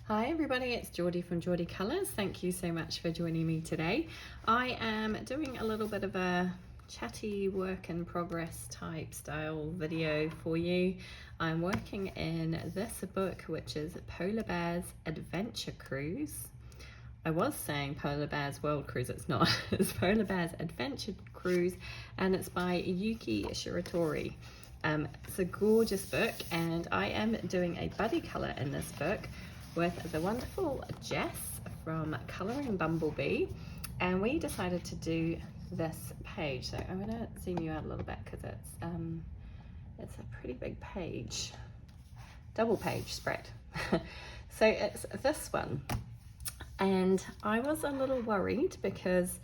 Hi everybody, it's Geordie from Geordie Colours. Thank you so much for joining me today. I am doing a little bit of a chatty work in progress type style video for you. I'm working in this book, which is Polar Bears Adventure Cruise. I was saying Polar Bears World Cruise, it's not. It's Polar Bears Adventure Cruise, and it's by Yuki Shiratori. It's a gorgeous book, and I am doing a buddy colour in this book with the wonderful Jess from Colouring Bumblebee, and we decided to do this page. So I'm going to zoom you out a little bit because it's a pretty big page, double page spread. So it's this one, and I was a little worried because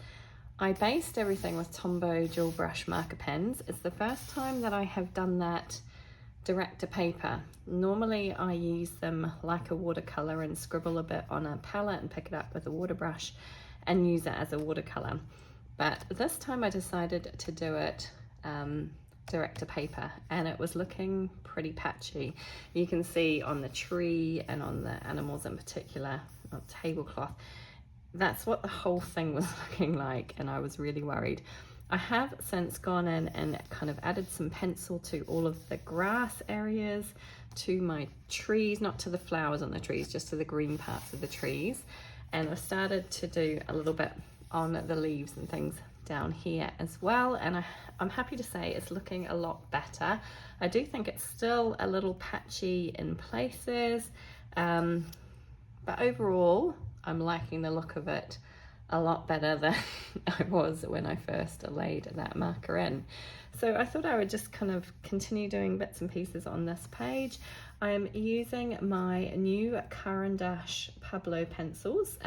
I based everything with Tombow dual brush marker pens. It's the first time that I have done that direct to paper. Normally I use them like a watercolor and scribble a bit on a palette and pick it up with a water brush and use it as a watercolor. But this time I decided to do it direct to paper, and it was looking pretty patchy. You can see on the tree and on the animals in particular, on tablecloth, that's what the whole thing was looking like, and I was really worried. I have since gone in and kind of added some pencil to all of the grass areas, to my trees, not to the flowers on the trees, just to the green parts of the trees. And I've started to do a little bit on the leaves and things down here as well. And I'm happy to say it's looking a lot better. I do think it's still a little patchy in places, but overall, I'm liking the look of it a lot better than I was when I first laid that marker in. So I thought I would just kind of continue doing bits and pieces on this page. I am using my new Caran d'Ache Pablo pencils.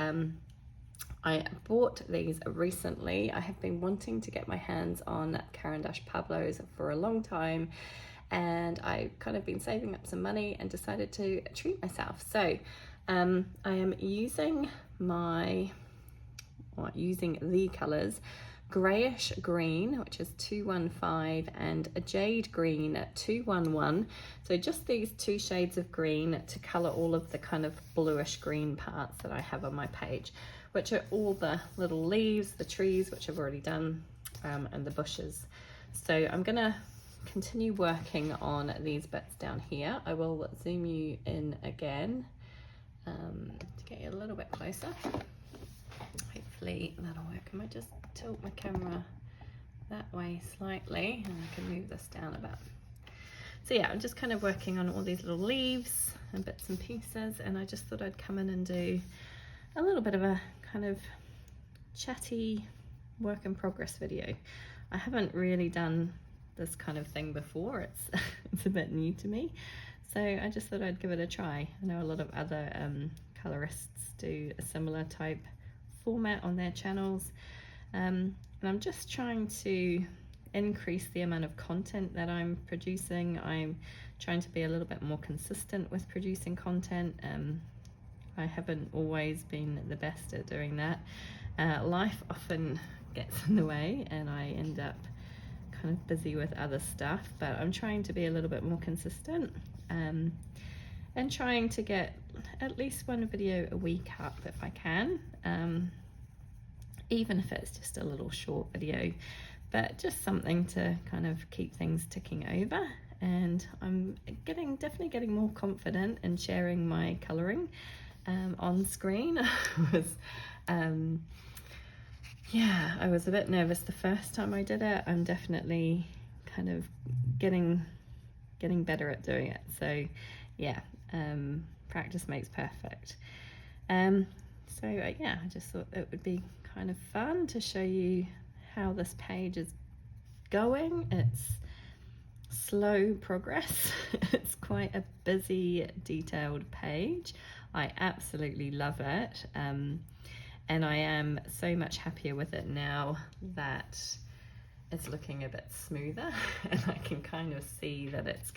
I bought these recently. I have been wanting to get my hands on Caran d'Ache Pablos for a long time, and I've kind of been saving up some money and decided to treat myself. So I am using the colours greyish green, which is 215, and a jade green at 211. So just these two shades of green to colour all of the kind of bluish green parts that I have on my page, which are all the little leaves, the trees, which I've already done, and the bushes. So I'm going to continue working on these bits down here. I will zoom you in again to get you a little bit closer. Hopefully that'll work. I might just tilt my camera that way slightly, and I can move this down a bit. So yeah, I'm just kind of working on all these little leaves and bits and pieces, and I just thought I'd come in and do a little bit of a kind of chatty work in progress video. I haven't really done this kind of thing before. It's a bit new to me, so I just thought I'd give it a try. I know a lot of other colorists do a similar type format on their channels, and I'm just trying to increase the amount of content that I'm producing. I'm trying to be a little bit more consistent with producing content. I haven't always been the best at doing that. Life often gets in the way and I end up kind of busy with other stuff, but I'm trying to be a little bit more consistent, and trying to get at least one video a week up if I can, even if it's just a little short video, but just something to kind of keep things ticking over. And I'm definitely getting more confident in sharing my colouring on screen. I was a bit nervous the first time I did it. I'm definitely kind of getting better at doing it. So yeah, practice makes perfect. Yeah, I just thought it would be kind of fun to show you how this page is going. It's slow progress. It's quite a busy, detailed page. I absolutely love it, and I am so much happier with it now that it's looking a bit smoother, and I can kind of see that it's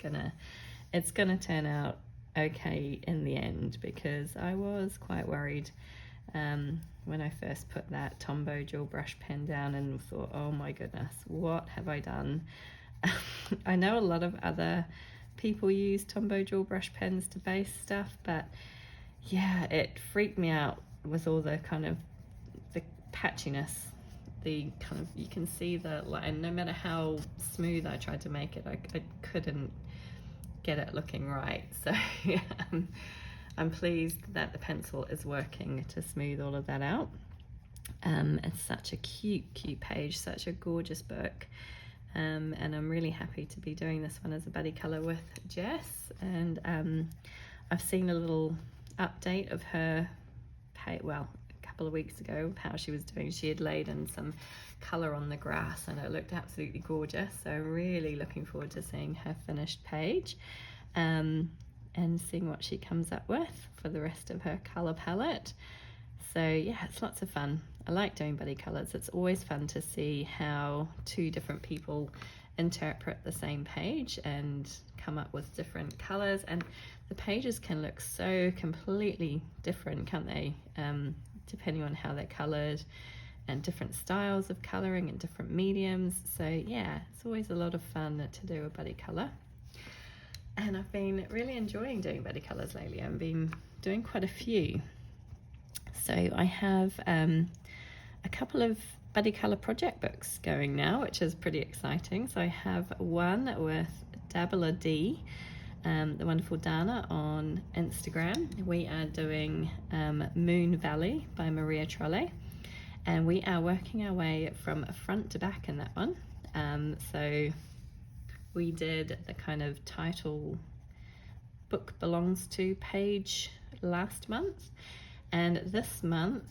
gonna turn out okay in the end, because I was quite worried when I first put that Tombow dual brush pen down and thought, oh my goodness, what have I done? I know a lot of other people use Tombow dual brush pens to base stuff, but yeah, it freaked me out with all the kind of the patchiness, the kind of, you can see the line, no matter how smooth I tried to make it, I couldn't get it looking right. So I'm pleased that the pencil is working to smooth all of that out. It's such a cute page, such a gorgeous book, and I'm really happy to be doing this one as a buddy colour with Jess. And I've seen a little update of her page, well, a couple of weeks ago, of how she was doing. She had laid in some colour on the grass and it looked absolutely gorgeous, so I'm really looking forward to seeing her finished page, and seeing what she comes up with for the rest of her colour palette. So yeah, it's lots of fun. I like doing buddy colours. It's always fun to see how two different people interpret the same page and come up with different colours, and the pages can look so completely different, can't they, depending on how they're coloured, and different styles of colouring and different mediums. So yeah, it's always a lot of fun to do a buddy colour, and I've been really enjoying doing buddy colours lately. I've been doing quite a few. So I have a couple of buddy colour project books going now, which is pretty exciting. So I have one with Dabbler D, the wonderful Dana on Instagram. We are doing Moon Valley by Maria Trolle, and we are working our way from front to back in that one. So we did the kind of title book belongs to page last month, and this month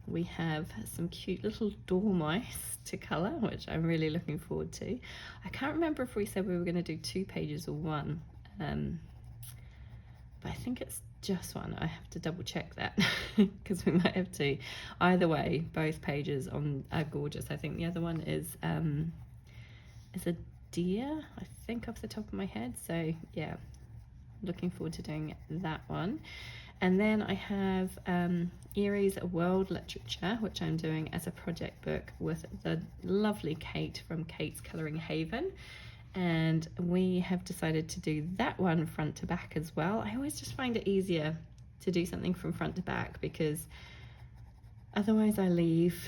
we have some cute little dormice to colour, which I'm really looking forward to. I can't remember if we said we were going to do 2 pages or 1, but I think it's just 1. I have to double check that because we might have to. Either way, both pages are gorgeous. I think the other one is a deer, I think, off the top of my head. So yeah, looking forward to doing that one. And then I have Erie's World Literature, which I'm doing as a project book with the lovely Kate from Kate's Colouring Haven. And we have decided to do that one front to back as well. I always just find it easier to do something from front to back, because otherwise I leave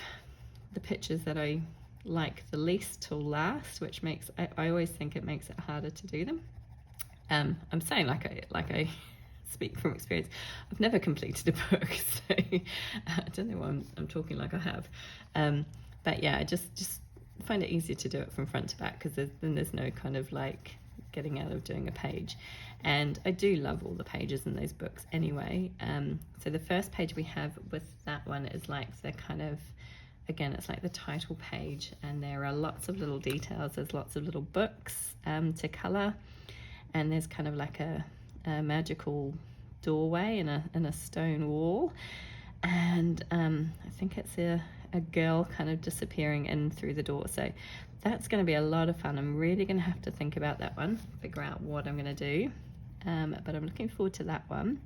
the pictures that I like the least till last, which makes, I always think it makes it harder to do them. I'm saying like I speak from experience. I've never completed a book, so I don't know why I'm talking like I have. But yeah, I just find it easier to do it from front to back, because then there's no kind of like getting out of doing a page. And I do love all the pages in those books anyway. So the first page we have with that one is like the kind of, again, it's like the title page, and there are lots of little details. There's lots of little books to colour, and there's kind of like a magical doorway in a stone wall, and I think it's a girl kind of disappearing in through the door. So that's going to be a lot of fun. I'm really going to have to think about that one, figure out what I'm going to do, but I'm looking forward to that one.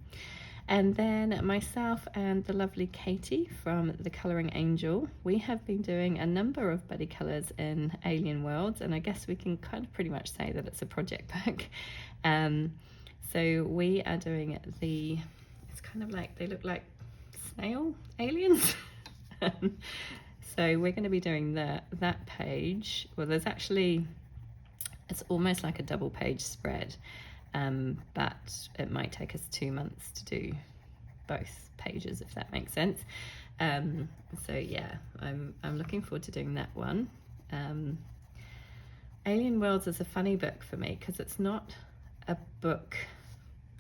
And then myself and the lovely Katie from The Colouring Angel, we have been doing a number of buddy colours in Alien Worlds, and I guess we can kind of pretty much say that it's a project book. So we are doing it's kind of like, they look like snail aliens. So we're going to be doing that page. Well, there's actually, it's almost like a double page spread, but it might take us 2 months to do both pages, if that makes sense. So yeah, I'm looking forward to doing that one. Alien Worlds is a funny book for me, because it's not a book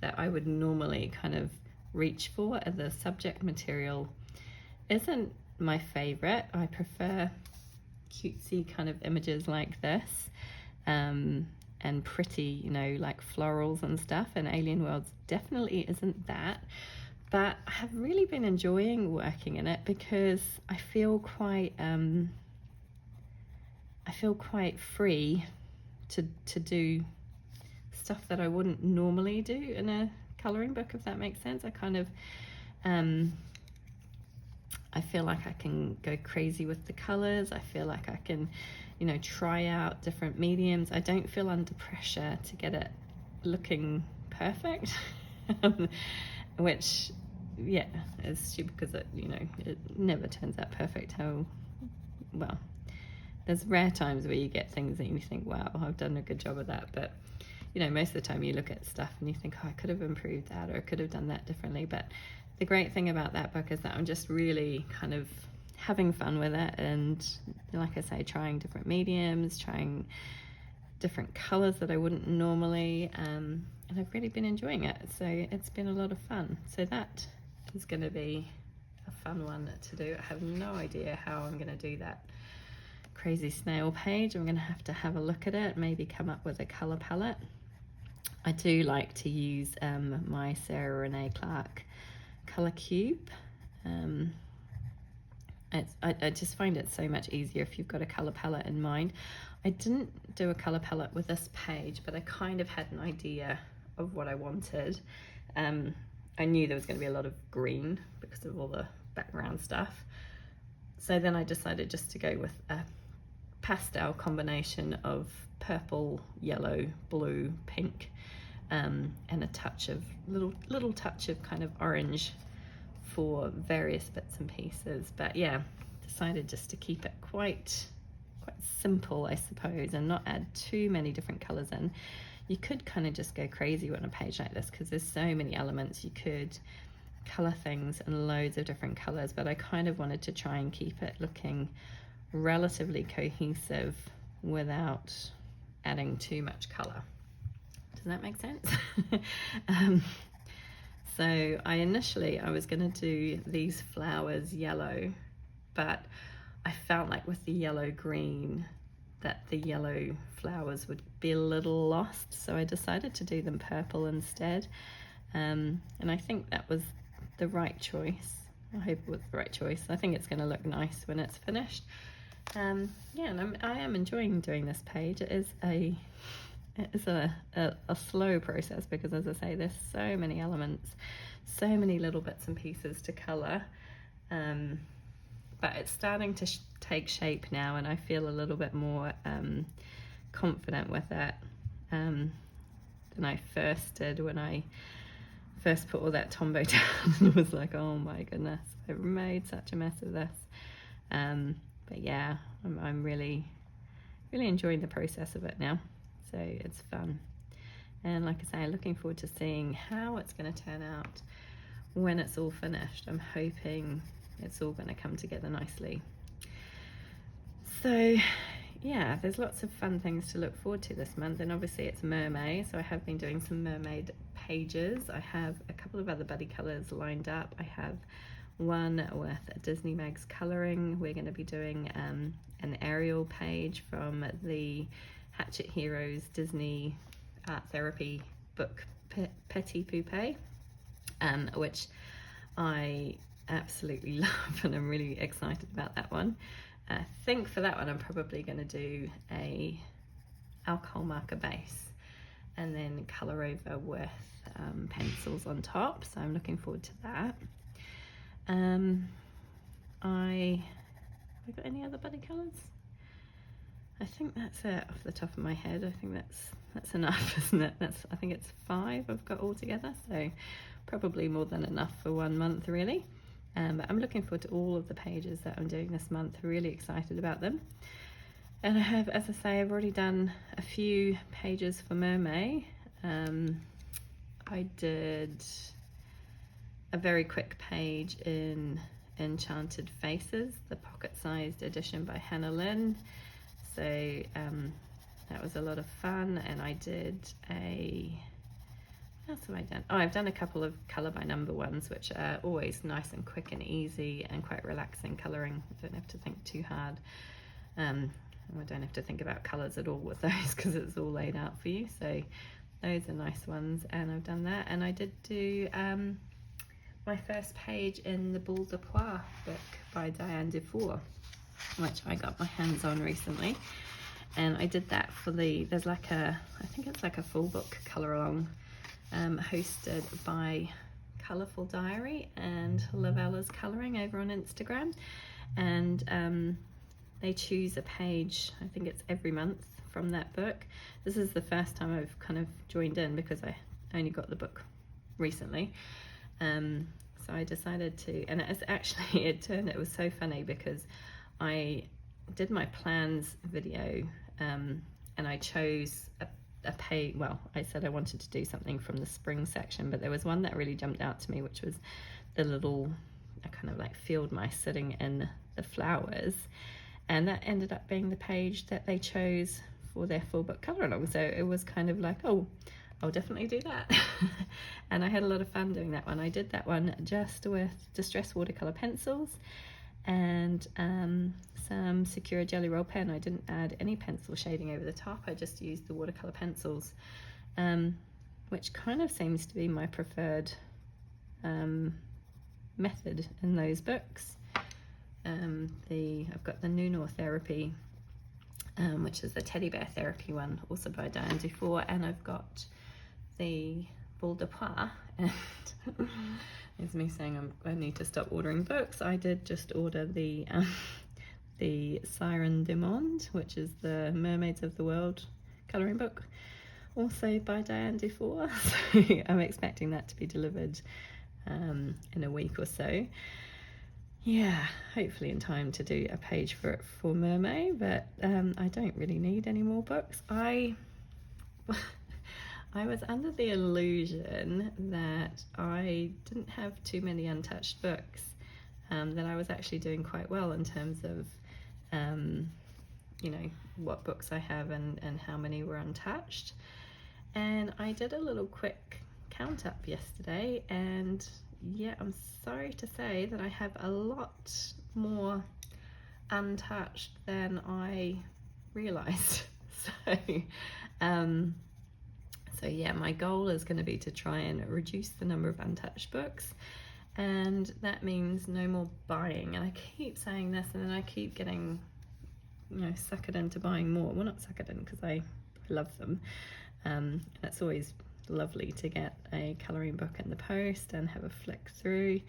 that I would normally kind of reach for. The subject material isn't my favorite. I prefer cutesy kind of images like this, and pretty, you know, like florals and stuff, and Alien Worlds definitely isn't that. But I have really been enjoying working in it, because I feel quite free to do stuff that I wouldn't normally do in a colouring book, if that makes sense. I kind of I feel like I can go crazy with the colours. I feel like I can, you know, try out different mediums. I don't feel under pressure to get it looking perfect. which, yeah, is stupid because it, you know, it never turns out perfect. Well, there's rare times where you get things that you think, wow, I've done a good job of that, but you know, most of the time you look at stuff and you think, oh, I could have improved that, or I could have done that differently. But the great thing about that book is that I'm just really kind of having fun with it, and like I say, trying different mediums, trying different colors that I wouldn't normally, and I've really been enjoying it. So it's been a lot of fun. So that is going to be a fun one to do. I have no idea how I'm going to do that crazy snail page. I'm going to have a look at it, maybe come up with a color palette. I do like to use my Sarah Renee Clark color cube. I just find it so much easier if you've got a color palette in mind. I didn't do a color palette with this page, but I kind of had an idea of what I wanted. I knew there was going to be a lot of green because of all the background stuff. So then I decided just to go with a pastel combination of purple, yellow, blue, pink, and a touch of little touch of kind of orange for various bits and pieces. But yeah, decided just to keep it quite simple, I suppose, and not add too many different colors in. You could kind of just go crazy on a page like this because there's so many elements. You could color things in loads of different colors, but I kind of wanted to try and keep it looking relatively cohesive without adding too much color. Does that make sense? So I was going to do these flowers yellow, but I felt like with the yellow green that the yellow flowers would be a little lost, so I decided to do them purple instead, and I think that was the right choice. I hope it was the right choice. I think it's going to look nice when it's finished. Yeah, and I am enjoying doing this page. It is a slow process because, as I say, there's so many elements, so many little bits and pieces to colour, but it's starting to take shape now, and I feel a little bit more confident with it than I first did when I first put all that Tombow down and was like, oh my goodness, I've made such a mess of this. But yeah, I'm really enjoying the process of it now. So it's fun. And like I say, looking forward to seeing how it's going to turn out when it's all finished. I'm hoping it's all going to come together nicely. So yeah, there's lots of fun things to look forward to this month. And obviously it's mermaid, so I have been doing some mermaid pages. I have a couple of other buddy colors lined up. I have one with Disney Meg's coloring. We're going to be doing an Ariel page from the Hatchet Heroes Disney Art Therapy book Petit Poupée, which I absolutely love, and I'm really excited about that one. I think for that one I'm probably going to do a alcohol marker base and then colour over with pencils on top, so I'm looking forward to that. Have I got any other buddy colours? I think that's it off the top of my head. I think that's enough, isn't it? I think it's 5 I've got all together, so probably more than enough for 1 month really. But I'm looking forward to all of the pages that I'm doing this month. Really excited about them. And I have, as I say, I've already done a few pages for Mermaid. I did a very quick page in Enchanted Faces, the pocket-sized edition by Hannah Lynn. So that was a lot of fun, and I did what else have I done? Oh, I've done a couple of colour by number ones, which are always nice and quick and easy and quite relaxing colouring. I don't have to think too hard. I don't have to think about colours at all with those because it's all laid out for you. So those are nice ones, and I've done that. And I did do my first page in the Boule de Poire book by Diane Dufour, which I got my hands on recently, and I did that for there's like I think it's like a full book colour along, hosted by Colourful Diary and Lavella's Colouring over on Instagram, and they choose a page, I think it's every month from that book. This is the first time I've kind of joined in because I only got the book recently. So I decided to, and it's actually, it was so funny because I did my plans video, and I chose a page. Well, I said I wanted to do something from the spring section, but there was one that really jumped out to me, which was the little kind of like field mice sitting in the flowers, and that ended up being the page that they chose for their full book color along. So it was kind of like, oh, I'll definitely do that. And I had a lot of fun doing that one. I did that one just with distress watercolor pencils and some Sakura Jelly Roll pen. I didn't add any pencil shading over the top. I just used the watercolor pencils, which kind of seems to be my preferred method in those books. I've got the Nuno Therapy, which is the teddy bear therapy one, also by Diane Dufour, and I've got the Boule de Poire, and it's me saying I need to stop ordering books. I did just order the Siren du Monde, which is the Mermaids of the World colouring book, also by Diane Dufour. So I'm expecting that to be delivered in a week or so. Yeah, hopefully in time to do a page for it for Mermaid, but I don't really need any more books. I was under the illusion that I didn't have too many untouched books, that I was actually doing quite well in terms of, you know, what books I have and how many were untouched. And I did a little quick count up yesterday, and yeah, I'm sorry to say that I have a lot more untouched than I realized. So yeah, my goal is going to be to try and reduce the number of untouched books, and that means no more buying. And I keep saying this, and then I keep getting, you know, suckered into buying more. Well, not suckered in, because I love them. It's always lovely to get a colouring book in the post and have a flick through.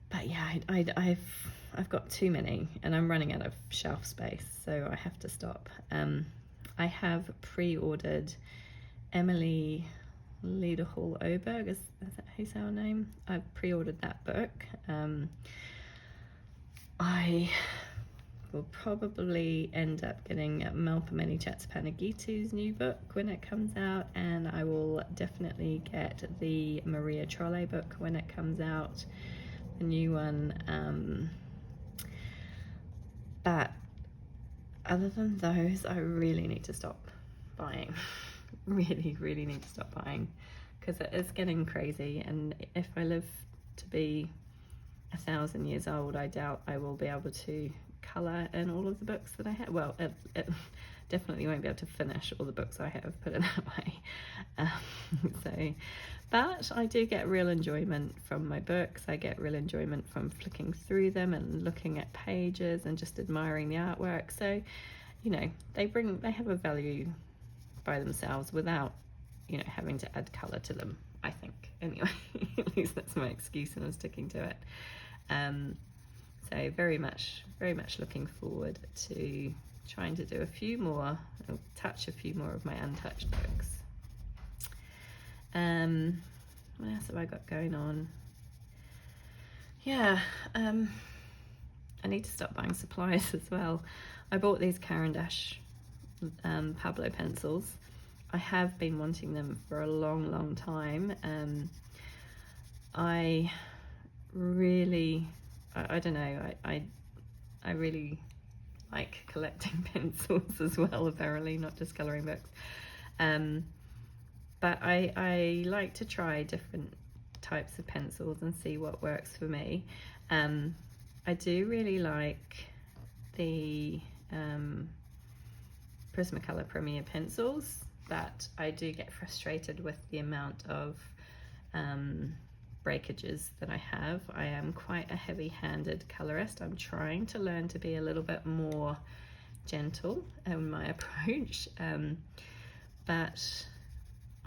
But yeah, I've got too many, and I'm running out of shelf space, so I have to stop. I have pre-ordered Emily Lederhall Oberg, is that who's her name? I've pre-ordered that book. I will probably end up getting Malpameni Chatsapanagitu's new book when it comes out, and I will definitely get the Maria Trolle book when it comes out, the new one. But other than those, I really need to stop buying. really need to stop buying, because it is getting crazy, and if I live to be 1,000 years old, I doubt I will be able to colour in all of the books that I have. Well, it definitely won't be able to finish all the books I have, put it that way. But I do get real enjoyment from my books. I get real enjoyment from flicking through them and looking at pages and just admiring the artwork. So, you know, they have a value by themselves without, you know, having to add colour to them, I think. Anyway, at least that's my excuse, and I'm sticking to it. So very much looking forward to trying to do touch a few more of my untouched books. What else have I got going on? Yeah, I need to stop buying supplies as well. I bought these Caran d'Ache Pablo pencils. I have been wanting them for a long time. I don't know, I really like collecting pencils as well, apparently, not just colouring books. But I like to try different types of pencils and see what works for me. I do really like the Prismacolor Premier pencils, but I do get frustrated with the amount of breakages that I have. I am quite a heavy-handed colorist. I'm trying to learn to be a little bit more gentle in my approach, but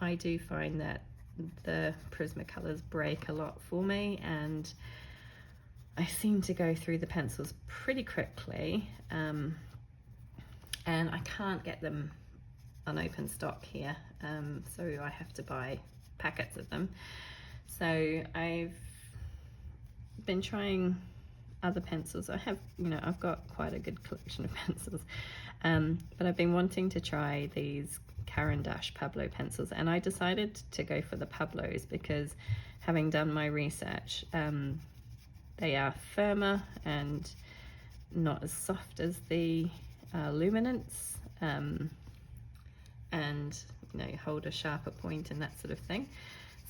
I do find that the Prismacolors break a lot for me, and I seem to go through the pencils pretty quickly, and I can't get them on open stock here, so I have to buy packets of them. So I've been trying other pencils. I've got quite a good collection of pencils, but I've been wanting to try these Caran d'Ache Pablo pencils, and I decided to go for the Pablos because, having done my research, they are firmer and not as soft as the luminants, and hold a sharper point and that sort of thing.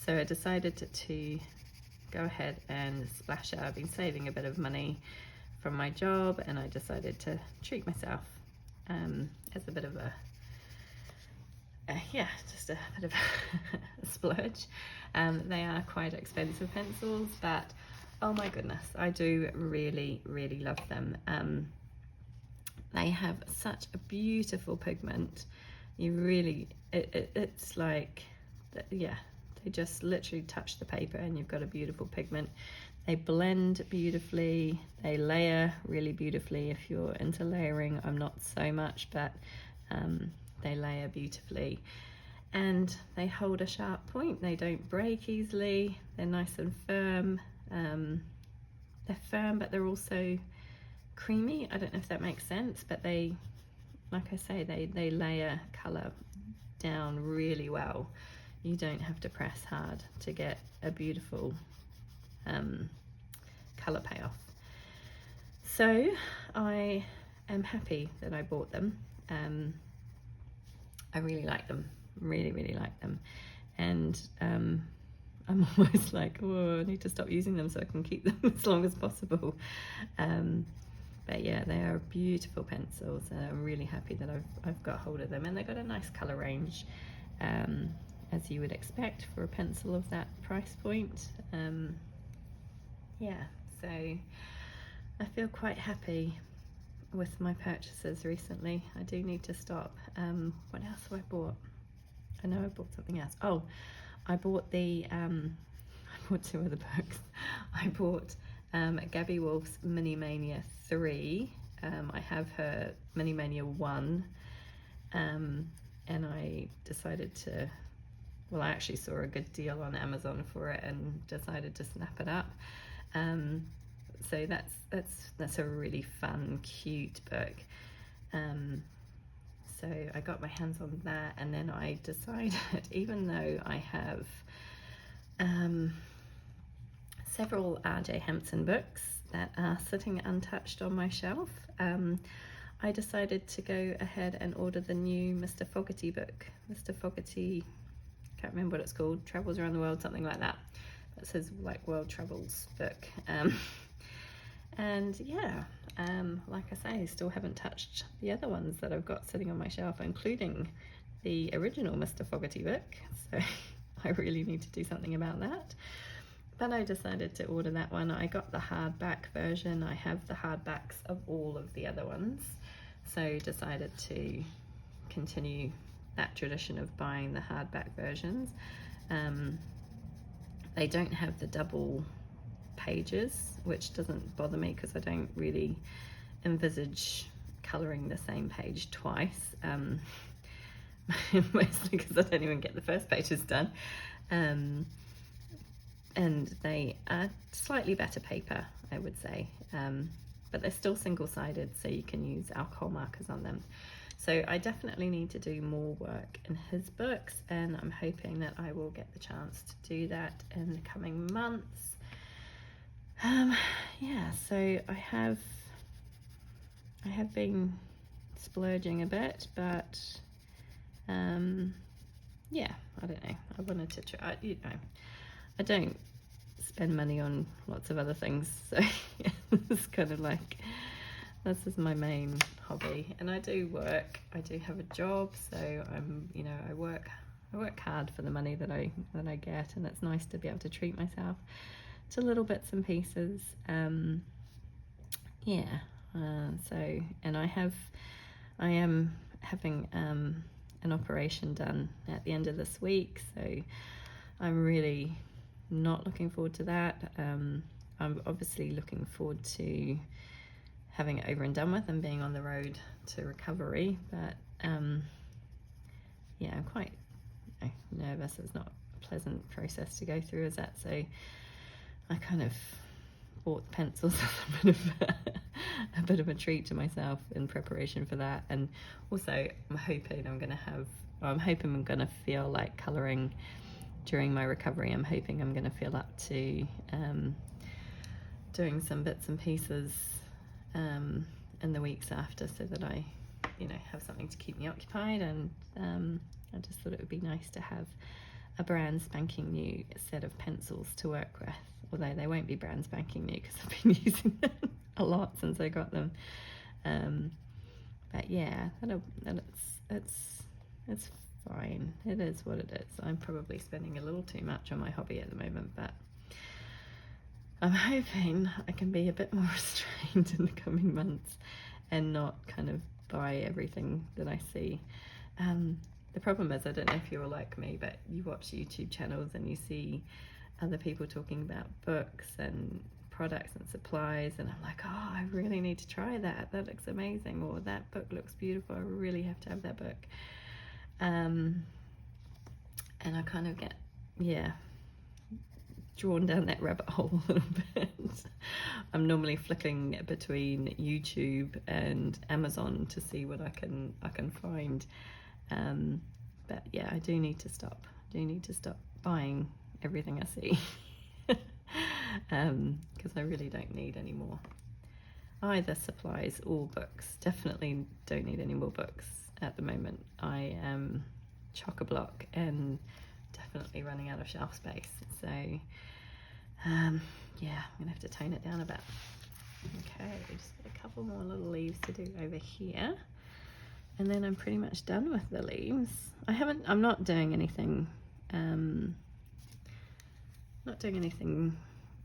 So I decided to go ahead and splash out. I've been saving a bit of money from my job, and I decided to treat myself as a bit of just a bit of a splurge. They are quite expensive pencils, but oh my goodness, I do really, really love them. They have such a beautiful pigment. It's like, they just literally touch the paper and you've got a beautiful pigment. They blend beautifully, they layer really beautifully. If you're into layering, I'm not so much, but they layer beautifully, and they hold a sharp point. They don't break easily. They're nice and firm. They're firm, but they're also creamy. I don't know if that makes sense, but they, like I say, they layer colour down really well. You don't have to press hard to get a beautiful colour payoff. So I am happy that I bought them. I really like them, really, really like them. And I'm almost like, oh, I need to stop using them so I can keep them as long as possible. But yeah, they are beautiful pencils, and I'm really happy that I've got hold of them. And they've got a nice colour range, as you would expect for a pencil of that price point. So I feel quite happy with my purchases recently. I do need to stop. What else have I bought? I know I bought something else. Oh, I bought I bought two other books. I bought Gabby Wolf's Mini Mania 3. I have her Mini Mania 1, and I decided to, well, I actually saw a good deal on Amazon for it and decided to snap it up. So that's a really fun, cute book. So I got my hands on that, and then I decided, even though I have several R.J. Hampson books that are sitting untouched on my shelf, I decided to go ahead and order the new Mr. Fogarty book. Mr. Fogarty, can't remember what it's called, Travels Around the World, something like that. It says like World Travels book. And yeah, like I say, I still haven't touched the other ones that I've got sitting on my shelf, including the original Mr. Fogarty book. So I really need to do something about that. But I decided to order that one. I got the hardback version. I have the hardbacks of all of the other ones. So decided to continue that tradition of buying the hardback versions. They don't have the double pages, which doesn't bother me because I don't really envisage colouring the same page twice, mostly because I don't even get the first pages done. And they are slightly better paper, I would say, but they're still single-sided, so you can use alcohol markers on them. So I definitely need to do more work in his books, and I'm hoping that I will get the chance to do that in the coming months. So I have been splurging a bit, but I don't know. I wanted to try. I don't spend money on lots of other things, so yeah, it's kind of like, this is my main hobby. And I do work. I do have a job, so I work hard for the money that I get, and it's nice to be able to treat myself to little bits and pieces. And I am having an operation done at the end of this week, so I'm really not looking forward to that. I'm obviously looking forward to having it over and done with and being on the road to recovery, but I'm quite nervous. It's not a pleasant process to go through as that. So I kind of bought the pencils as a bit of a treat to myself in preparation for that. And also I'm hoping I'm going to feel like colouring during my recovery. I'm hoping I'm going to feel up to doing some bits and pieces in the weeks after, so that I, have something to keep me occupied. And I just thought it would be nice to have a brand spanking new set of pencils to work with, although they won't be brand spanking new because I've been using them a lot since I got them. But yeah, it's fine. It is what it is. I'm probably spending a little too much on my hobby at the moment, but I'm hoping I can be a bit more restrained in the coming months and not kind of buy everything that I see. The problem is, I don't know if you're like me, but you watch YouTube channels and you see other people talking about books and products and supplies, and I'm like, oh, I really need to try that. That looks amazing, or that book looks beautiful. I really have to have that book. And I kind of get, drawn down that rabbit hole a little bit. I'm normally flicking between YouTube and Amazon to see what I can find. But yeah, I do need to stop. Buying everything I see, because I really don't need any more either supplies or books. Definitely don't need any more books at the moment. I am chock-a-block and definitely running out of shelf space. So yeah, I'm gonna have to tone it down a bit. Okay, just got a couple more little leaves to do over here, and then I'm pretty much done with the leaves. I'm not doing anything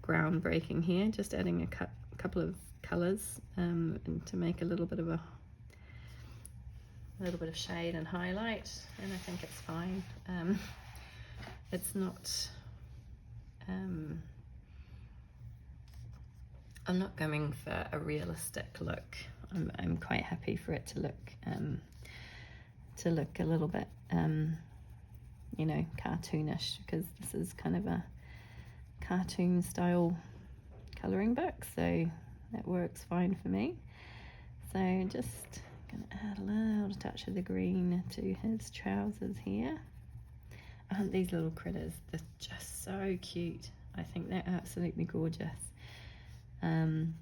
groundbreaking here, just adding a couple of colors and to make a little bit of shade and highlight, and I think it's fine. It's not I'm not going for a realistic look. I'm quite happy for it to look a little bit cartoonish, because this is kind of a cartoon style colouring book, so that works fine for me. So just gonna add a little touch of the green to his trousers here. These little critters, they're just so cute. I think they're absolutely gorgeous. And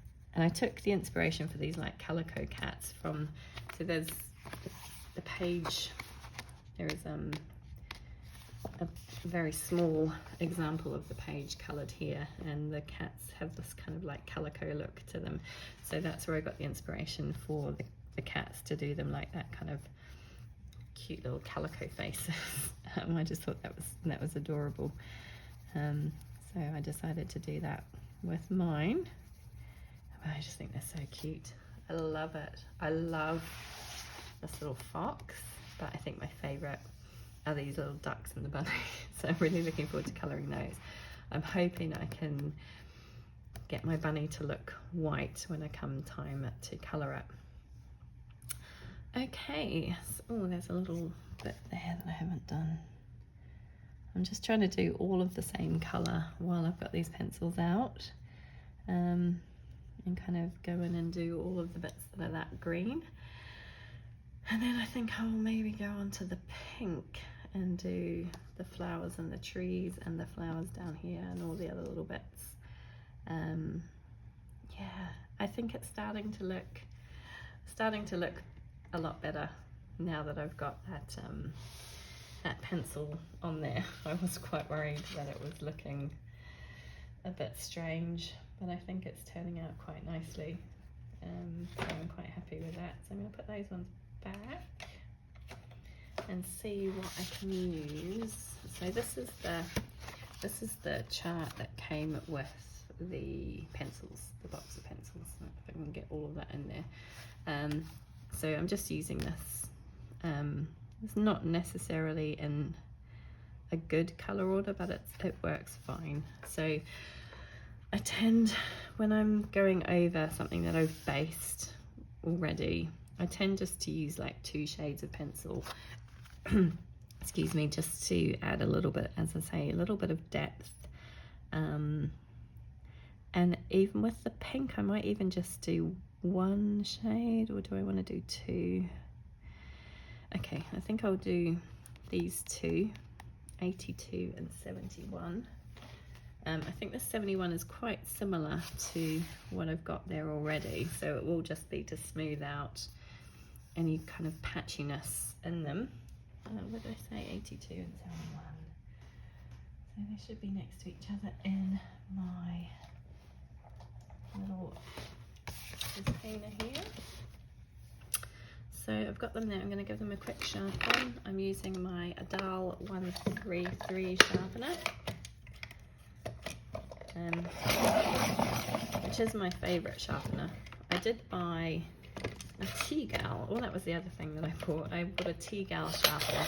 I took the inspiration for these like calico cats from, so there's the page, there is a very small example of the page coloured here, and the cats have this kind of like calico look to them. So that's where I got the inspiration for the cats, to do them like that kind of cute little calico faces. I just thought that was adorable. So I decided to do that with mine. I just think they're so cute. I love it. I love this little fox, but I think my favourite are these little ducks and the bunny. So I'm really looking forward to colouring those. I'm hoping I can get my bunny to look white when I come time to colour it. Okay, so, oh, there's a little bit there that I haven't done. I'm just trying to do all of the same colour while I've got these pencils out, and kind of go in and do all of the bits that are that green. And then I think I will maybe go on to the pink and do the flowers and the trees and the flowers down here and all the other little bits. Yeah, I think it's starting to look a lot better now that I've got that pencil on there. I was quite worried that it was looking a bit strange, but I think it's turning out quite nicely. So I'm quite happy with that. So I'm going to put those ones back and see what I can use. So this is the chart that came with the pencils, the box of pencils. If I can get all of that in there. So I'm just using this. It's not necessarily in a good color order, but it works fine. So I tend, when I'm going over something that I've based already, I tend just to use like 2 shades of pencil excuse me, just to add a little bit, as I say, a little bit of depth. And even with the pink, I might even just do one shade, or do I want to do two? Okay, I think I'll do these two, 82 and 71. I think the 71 is quite similar to what I've got there already, so it will just be to smooth out any kind of patchiness in them. What did I say? 82 and 71. So they should be next to each other in my little container here. So I've got them there. I'm going to give them a quick sharpen. I'm using my Adal 133 sharpener, which is my favourite sharpener. I did buy a T-Gal. Oh, that was the other thing that I bought. I bought a T-Gal sharpener.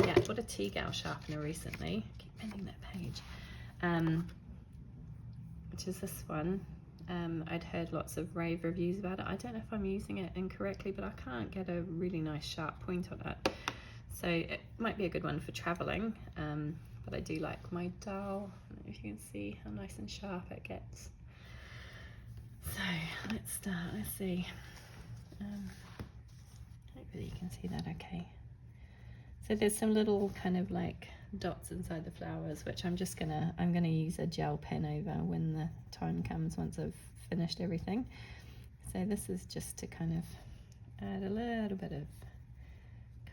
Yeah, I bought a T-Gal sharpener recently. I keep bending that page. Which is this one. I'd heard lots of rave reviews about it. I don't know if I'm using it incorrectly, but I can't get a really nice sharp point on it. So it might be a good one for traveling. But I do like my Adal. I don't know if you can see how nice and sharp it gets. So let's start. Let's see. Hopefully you can see that okay. So there's some little kind of like dots inside the flowers, which I'm gonna use a gel pen over when the time comes, once I've finished everything. So this is just to kind of add a little bit of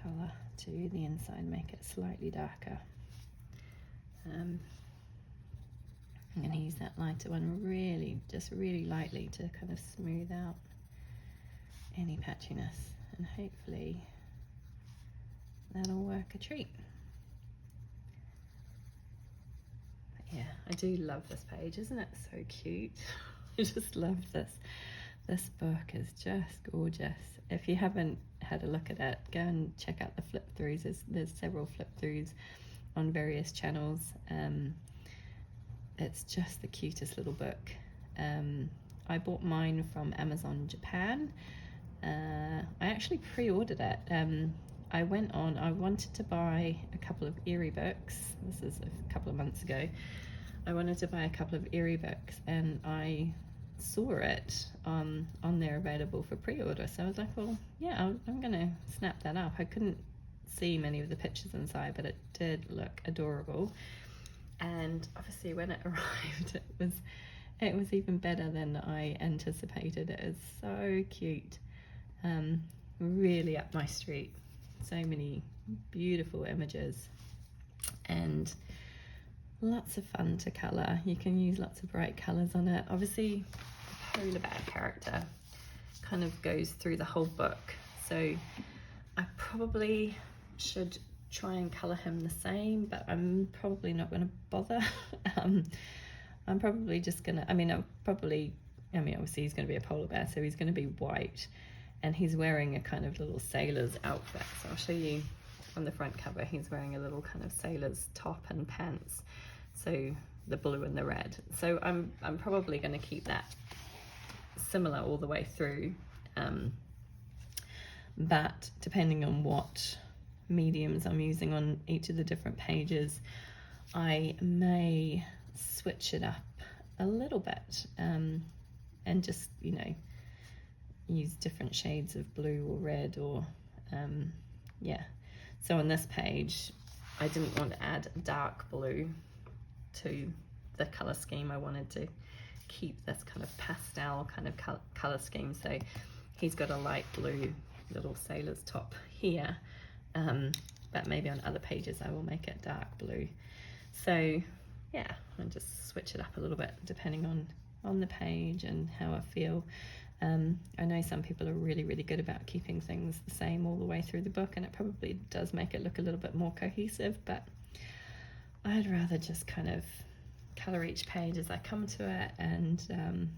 colour to the inside, make it slightly darker. I'm going to use that lighter one really lightly to kind of smooth out any patchiness, and hopefully that'll work a treat. But yeah, I do love this page. Isn't it so cute? I just love this. This book is just gorgeous. If you haven't had a look at it, go and check out the flip throughs. There's several flip throughs on various channels. It's just the cutest little book. I bought mine from Amazon Japan. I actually pre-ordered it. I wanted to buy a couple of Eerie books. This is a couple of months ago. I wanted to buy a couple of Eerie books, and I saw it on there available for pre-order. So I was like, well, yeah, I'm gonna snap that up. I couldn't see many of the pictures inside, but it did look adorable. And obviously when it arrived, it was even better than I anticipated. It is so cute, really up my street. So many beautiful images and lots of fun to colour. You can use lots of bright colours on it. Obviously the polar bear character kind of goes through the whole book, so I probably should try and colour him the same, but I'm probably not going to bother. I'm probably just going to, obviously he's going to be a polar bear, so he's going to be white, and he's wearing a kind of little sailor's outfit. So I'll show you on the front cover, he's wearing a little kind of sailor's top and pants, so the blue and the red. So I'm probably going to keep that similar all the way through, but depending on what mediums I'm using on each of the different pages, I may switch it up a little bit, and just, use different shades of blue or red, or yeah. So on this page, I didn't want to add dark blue to the color scheme. I wanted to keep this kind of pastel kind of color scheme. So he's got a light blue little sailor's top here, but maybe on other pages I will make it dark blue. So yeah, I'll just switch it up a little bit depending on the page and how I feel. I know some people are really good about keeping things the same all the way through the book, and it probably does make it look a little bit more cohesive, but I'd rather just kind of colour each page as I come to it, and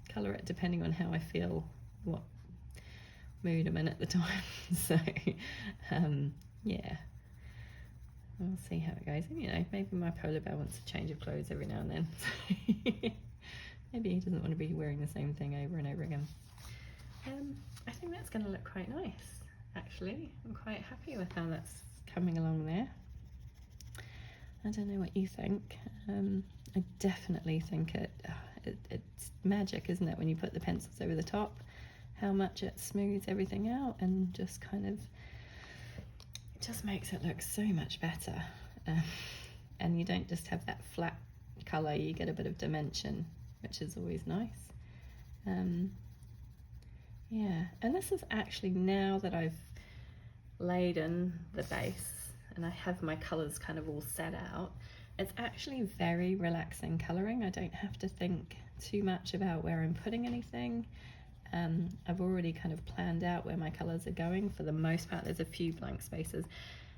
colour it depending on how I feel, what mood I'm in at the time. So yeah, we'll see how it goes. And, maybe my polar bear wants a change of clothes every now and then. Maybe he doesn't want to be wearing the same thing over and over again. I think that's going to look quite nice. actually. I'm quite happy with how that's coming along there. I don't know what you think. I definitely think it's magic, isn't it, when you put the pencils over the top, how much it smooths everything out and just kind of, it just makes it look so much better. And you don't just have that flat colour, you get a bit of dimension, which is always nice. Yeah, and this is actually, now that I've laid in the base and I have my colours kind of all set out, it's actually very relaxing colouring. I don't have to think too much about where I'm putting anything. I've already kind of planned out where my colours are going for the most part. There's a few blank spaces,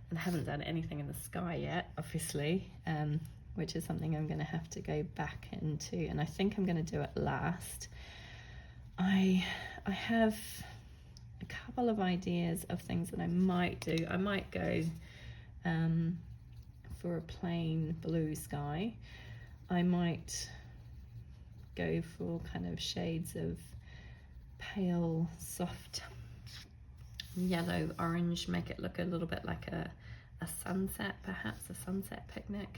and I haven't done anything in the sky yet, obviously, which is something I'm going to have to go back into, and I think I'm going to do it last. I have a couple of ideas of things that I might do. I might go for a plain blue sky. I might go for kind of shades of pale, soft yellow, orange, make it look a little bit like a sunset, perhaps a sunset picnic.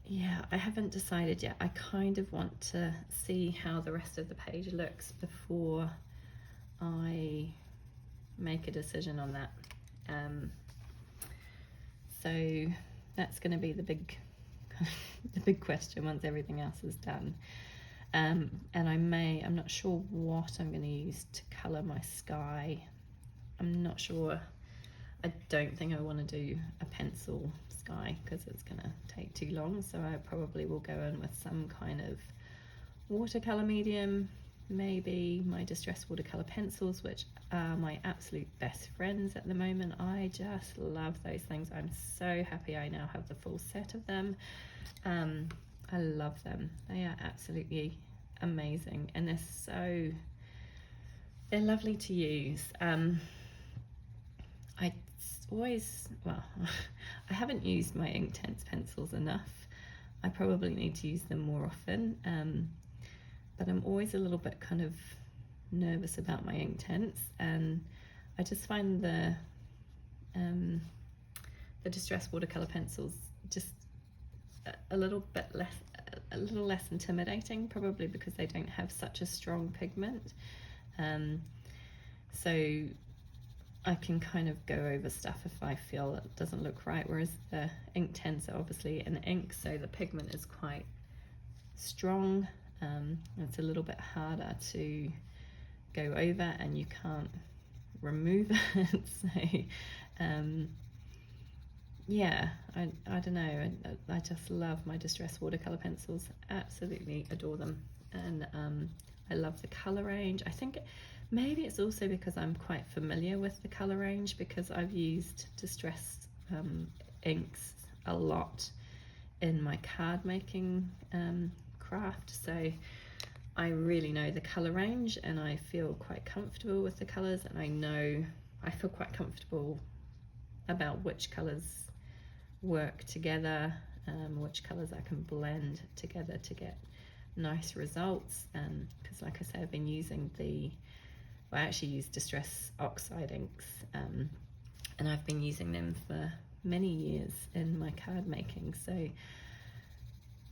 Yeah, I haven't decided yet. I kind of want to see how the rest of the page looks before I make a decision on that. So that's going to be the big question once everything else is done. And I'm not sure what I'm going to use to colour my sky. I'm not sure. I don't think I want to do a pencil sky because it's going to take too long, so I probably will go in with some kind of watercolour medium, maybe my distress watercolour pencils, which are my absolute best friends at the moment. I just love those things. I'm so happy I now have the full set of them. I love them. They are absolutely amazing, and they're lovely to use. I haven't used my Inktense pencils enough. I probably need to use them more often, but I'm always a little bit kind of nervous about my Inktense, and I just find the distress watercolor pencils just a little less intimidating, probably because they don't have such a strong pigment. So I can kind of go over stuff if I feel it doesn't look right, whereas the Inktense are obviously an ink, so the pigment is quite strong. It's a little bit harder to go over, and you can't remove it. So yeah, I don't know, I just love my distress watercolor pencils, absolutely adore them, and I love the color range. I think maybe it's also because I'm quite familiar with the color range, because I've used distress inks a lot in my card making craft, so I really know the color range, and I feel quite comfortable with the colors, and I feel quite comfortable about which colors work together, which colors I can blend together to get nice results. Because like I said, I've been using I actually use Distress Oxide inks, and I've been using them for many years in my card making, so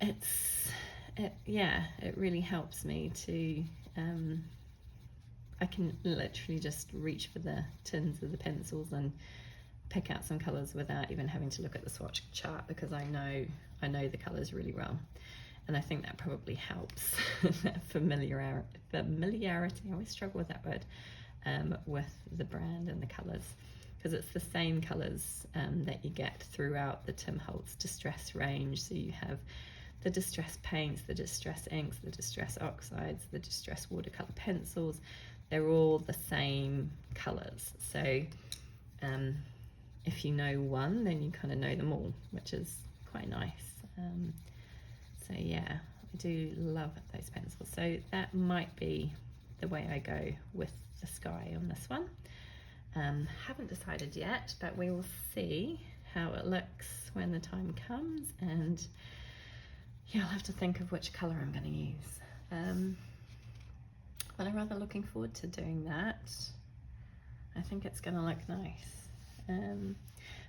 it really helps me to I can literally just reach for the tins of the pencils and pick out some colours without even having to look at the swatch chart, because I know the colours really well, and I think that probably helps that familiarity. I always struggle with that word, with the brand and the colours, because it's the same colours that you get throughout the Tim Holtz Distress range. So you have the Distress paints, the Distress inks, the Distress oxides, the Distress watercolour pencils. They're all the same colours. So if you know one, then you kind of know them all, which is quite nice. So yeah, I do love those pencils. So that might be the way I go with the sky on this one. Haven't decided yet, but we will see how it looks when the time comes, and yeah, I'll have to think of which colour I'm going to use. But I'm rather looking forward to doing that. I think it's going to look nice.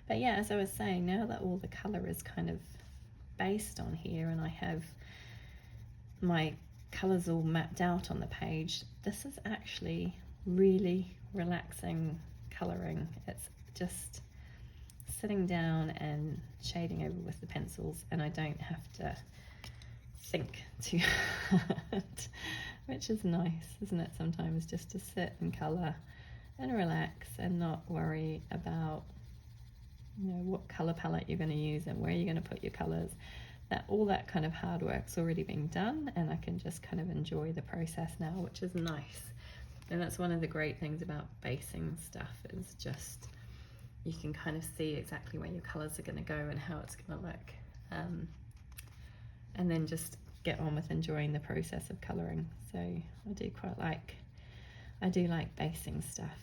But yeah, as I was saying, now that all the colour is kind of based on here and I have my colours all mapped out on the page, this is actually really relaxing colouring. It's just sitting down and shading over with the pencils, and I don't have to think too hard, which is nice, isn't it, sometimes, just to sit and colour and relax and not worry about, you know, what colour palette you're going to use and where you're going to put your colours. That all that kind of hard work's already been done, and I can just kind of enjoy the process now, which is nice. And that's one of the great things about basing stuff, is just you can kind of see exactly where your colours are going to go and how it's going to look, and then just get on with enjoying the process of colouring. So I do like basing stuff,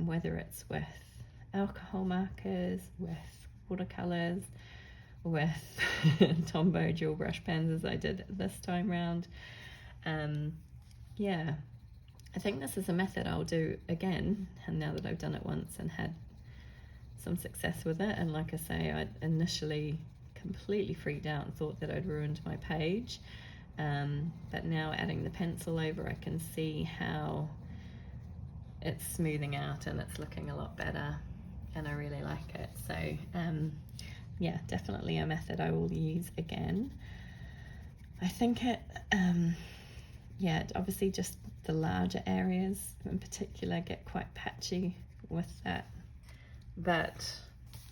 whether it's with alcohol markers, with watercolours, with Tombow dual brush pens as I did this time round. Yeah, I think this is a method I'll do again, and now that I've done it once and had some success with it, and like I say, I initially completely freaked out and thought that I'd ruined my page, but now adding the pencil over, I can see how it's smoothing out and it's looking a lot better, and I really like it. So yeah, definitely a method I will use again. I think it, yeah, obviously just the larger areas in particular get quite patchy with that, but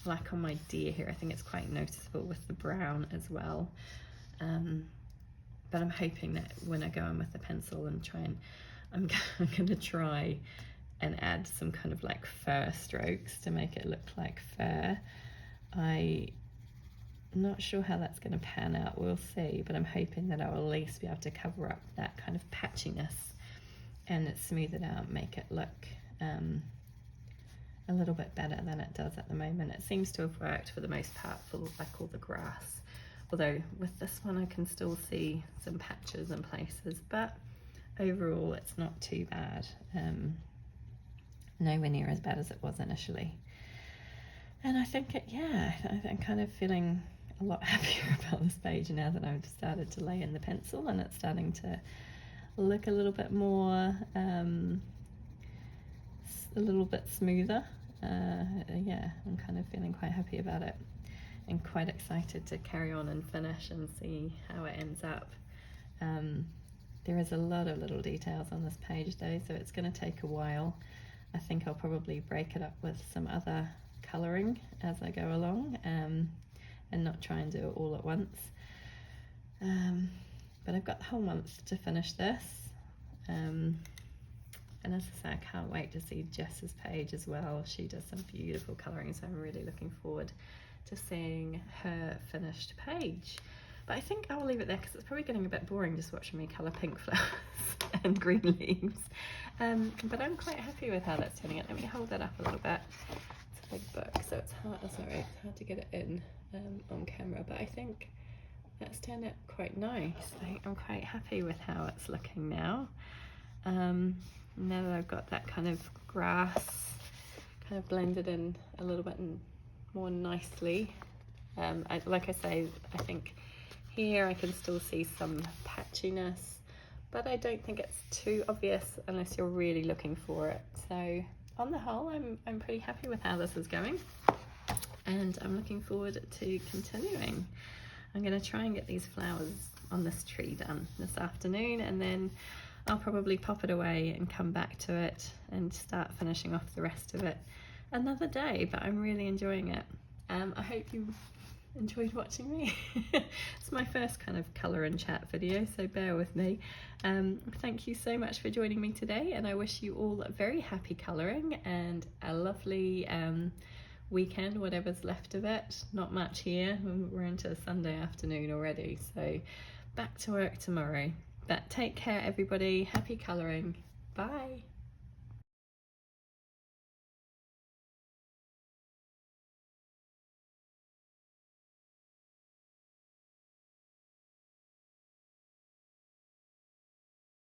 like on my deer here, I think it's quite noticeable with the brown as well. But I'm hoping that when I go in with the pencil and try and, I'm gonna try and add some kind of like fur strokes to make it look like fur. I'm not sure how that's going to pan out, we'll see, but I'm hoping that I'll at least be able to cover up that kind of patchiness and smooth it out, make it look a little bit better than it does at the moment. It seems to have worked for the most part for like all the grass, although with this one I can still see some patches and places, but overall it's not too bad. Nowhere near as bad as it was initially. And I think I'm kind of feeling a lot happier about this page now that I've started to lay in the pencil and it's starting to look a little bit more, a little bit smoother. Yeah, I'm kind of feeling quite happy about it and quite excited to carry on and finish and see how it ends up. There is a lot of little details on this page though, so it's going to take a while. I think I'll probably break it up with some other colouring as I go along, and not try and do it all at once. But I've got the whole month to finish this, and as I say, I can't wait to see Jess's page as well. She does some beautiful colouring, so I'm really looking forward to seeing her finished page. But I think I'll leave it there because it's probably getting a bit boring just watching me colour pink flowers and green leaves. But I'm quite happy with how that's turning out. Let me hold that up a little bit. It's a big book, so it's hard, it's hard to get it in on camera, but I think that's turned out quite nice. I'm quite happy with how it's looking now. Now that I've got that kind of grass kind of blended in a little bit more nicely. Like I say, I think here I can still see some patchiness, but I don't think it's too obvious unless you're really looking for it. So on the whole, I'm pretty happy with how this is going, and I'm looking forward to continuing. I'm going to try and get these flowers on this tree done this afternoon, and then I'll probably pop it away and come back to it and start finishing off the rest of it another day, but I'm really enjoying it. I hope you enjoyed watching me. It's my first kind of colour and chat video, so bear with me. Thank you so much for joining me today, and I wish you all a very happy colouring and a lovely weekend, whatever's left of it. Not much here, we're into Sunday afternoon already, so back to work tomorrow. But take care everybody, happy colouring, bye.